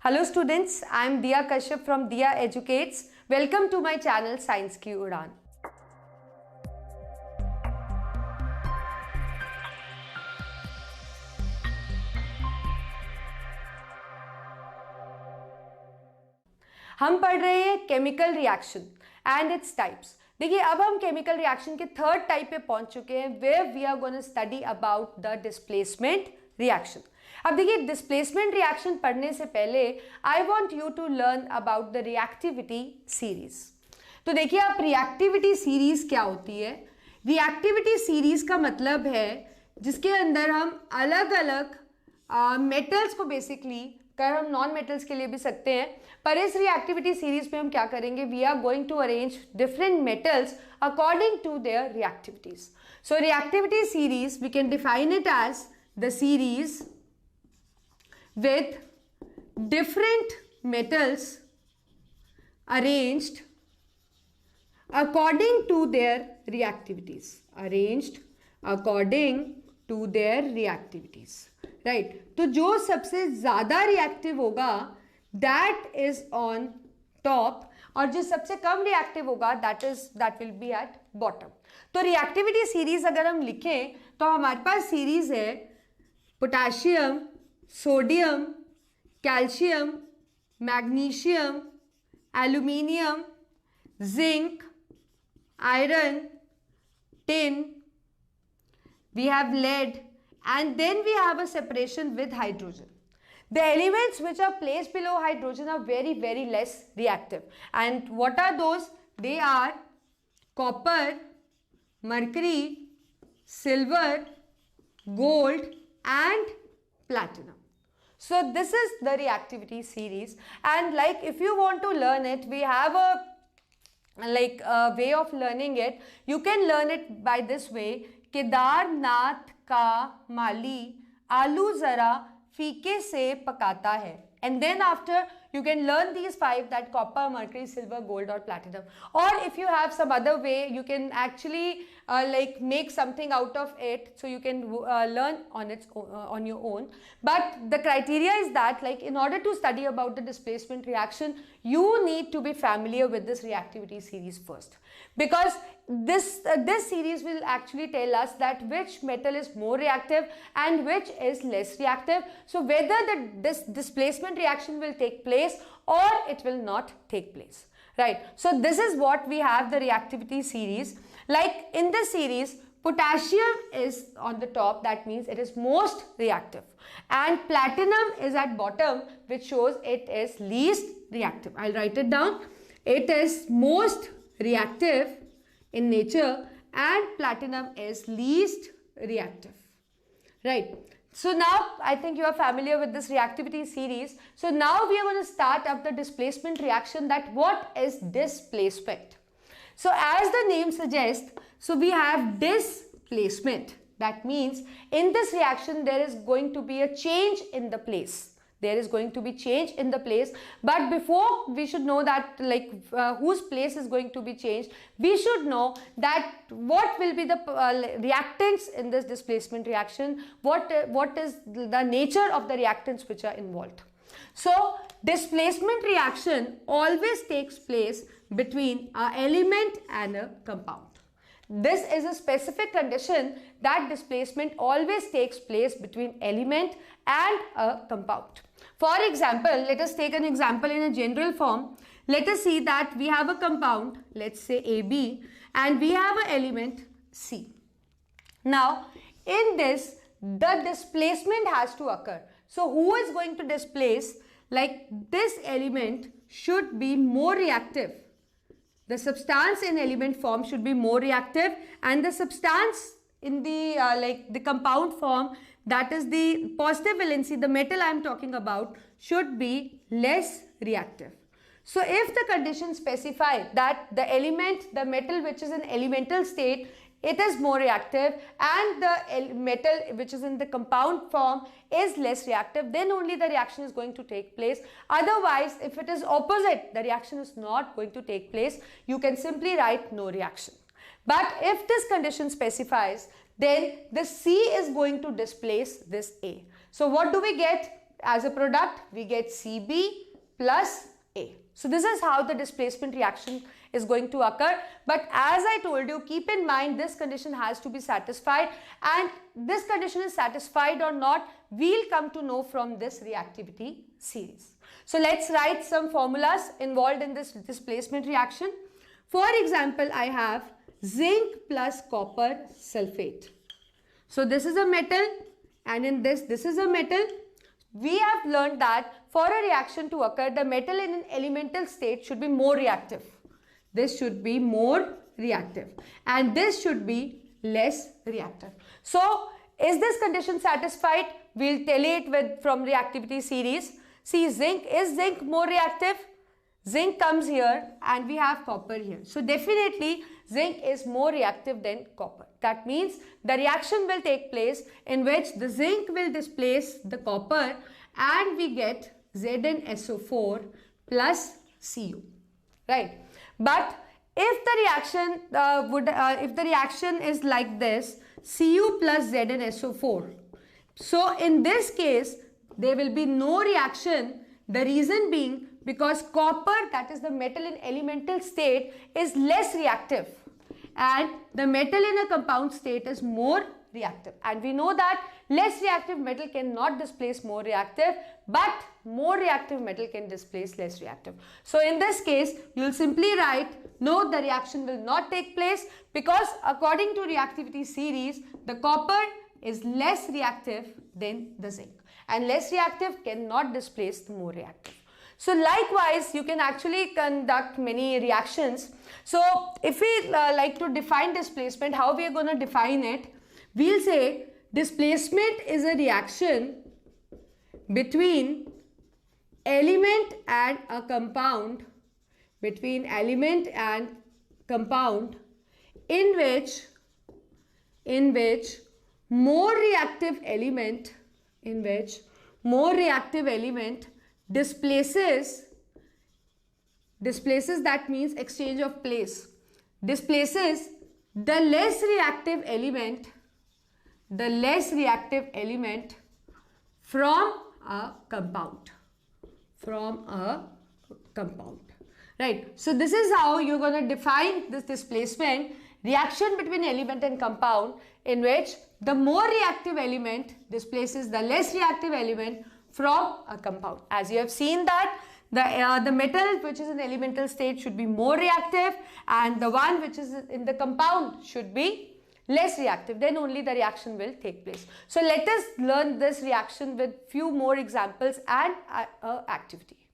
Hello students, I am Diya Kashyap from Diya Educates. Welcome to my channel Science Ki Udaan. हम पढ़ रहे हैं chemical reaction and its types. देखिए अब हम केमिकल रिएक्शन के थर्ड टाइप पे पहुंच चुके हैं where we are gonna study about the displacement reaction. अब देखिए डिस्प्लेसमेंट रिएक्शन पढ़ने से पहले I want you to learn about the reactivity series. तो देखिए आप रिएक्टिविटी सीरीज क्या होती है. रिएक्टिविटी सीरीज का मतलब है जिसके अंदर हम अलग अलग मेटल्स को बेसिकली कर हम नॉन मेटल्स के लिए भी सकते हैं, पर इस रिएक्टिविटी सीरीज में हम क्या करेंगे, we are going to arrange different metals according to their reactivities. So reactivity series we can define it as the series with different metals arranged according to their reactivities. Arranged according to their reactivities. Right? तो जो सबसे ज़्यादा reactive होगा that is on top और जो सबसे कम reactive होगा that will be at bottom. तो रिएक्टिविटी सीरीज अगर हम लिखें तो हमारे पास सीरीज है potassium, sodium, calcium, magnesium, aluminium, zinc, iron, tin, we have lead, and then we have a separation with hydrogen. The elements which are placed below hydrogen are very less reactive. And what are those? They are copper, mercury, silver, gold, and platinum. So this is the reactivity series, and like if you want to learn it, we have a way of learning it. You can learn it by this way. Kedarnath का माली आलू जरा फीके से पकाता है. And then after you can learn these five, that copper, mercury, silver, gold or platinum. Or if you have some other way, you can actually make something out of it, so you can learn on its on your own. But the criteria is that in order to study about the displacement reaction, you need to be familiar with this reactivity series first, because this series will actually tell us that which metal is more reactive and which is less reactive. So whether this displacement reaction will take place or it will not take place, right? So this is what we have, the reactivity series. Like in this series, potassium is on the top, that means it is most reactive, and platinum is at bottom, which shows it is least reactive. I'll write it down. It is most reactive in nature and platinum is least reactive, right? So now I think you are familiar with this reactivity series. So now we are going to start up the displacement reaction. That what is displacement? So as the name suggests, so we have displacement. That means in this reaction there is going to be a change in the place. There is going to be change in the place, but before we should know that whose place is going to be changed, we should know that what will be the reactants in this displacement reaction, what is the nature of the reactants which are involved. So displacement reaction always takes place between an element and a compound. This is a specific condition that displacement always takes place between element and a compound. For example, let us take an example in a general form. Let us see that we have a compound, let's say AB, and we have an element C. Now, in this, the displacement has to occur. So, who is going to displace? This element should be more reactive. The substance in element form should be more reactive, and the substance in the the compound form, that is the positive valency, the metal I am talking about, should be less reactive. So if the conditions specify that the element, the metal which is in elemental state, it is more reactive, and the metal which is in the compound form is less reactive, then only the reaction is going to take place. Otherwise, if it is opposite, the reaction is not going to take place. You can simply write no reaction. But if this condition specifies, then the C is going to displace this A. So what do we get? as a product, we get Cb plus A. So this is how the displacement reaction is going to occur. But as I told you, keep in mind this condition has to be satisfied, and this condition is satisfied or not, we'll come to know from this reactivity series. So let's write some formulas involved in this displacement reaction. For example, I have zinc plus copper sulfate. So this is a metal, and in this is a metal. We have learned that for a reaction to occur, the metal in an elemental state should be more reactive. This should be more reactive, and this should be less reactive. So is this condition satisfied? We'll tell it with from reactivity series. See, zinc, is zinc more reactive? Zinc comes here and we have copper here. So definitely zinc is more reactive than copper. That means the reaction will take place in which the zinc will displace the copper and we get ZnSO4 plus Cu, right? But if the reaction if the reaction is like this, Cu plus ZnSO4, so in this case there will be no reaction. The reason being because copper, that is the metal in elemental state, is less reactive and the metal in a compound state is more reactive, and we know that less reactive metal cannot displace more reactive, but more reactive metal can displace less reactive. So in this case you will simply write no, the reaction will not take place because according to reactivity series the copper is less reactive than the zinc, and less reactive cannot displace the more reactive. So likewise you can actually conduct many reactions. So if we like to define displacement, how we are going to define it? We'll say displacement is a reaction between element and a compound, between element and compound in which more reactive element displaces, that means exchange of place, displaces the less reactive element from a compound, right? So this is how you're going to define this displacement, reaction between element and compound in which the more reactive element displaces the less reactive element from a compound. As you have seen that the metal which is in elemental state should be more reactive and the one which is in the compound should be less reactive, then only the reaction will take place. So let us learn this reaction with few more examples and activity.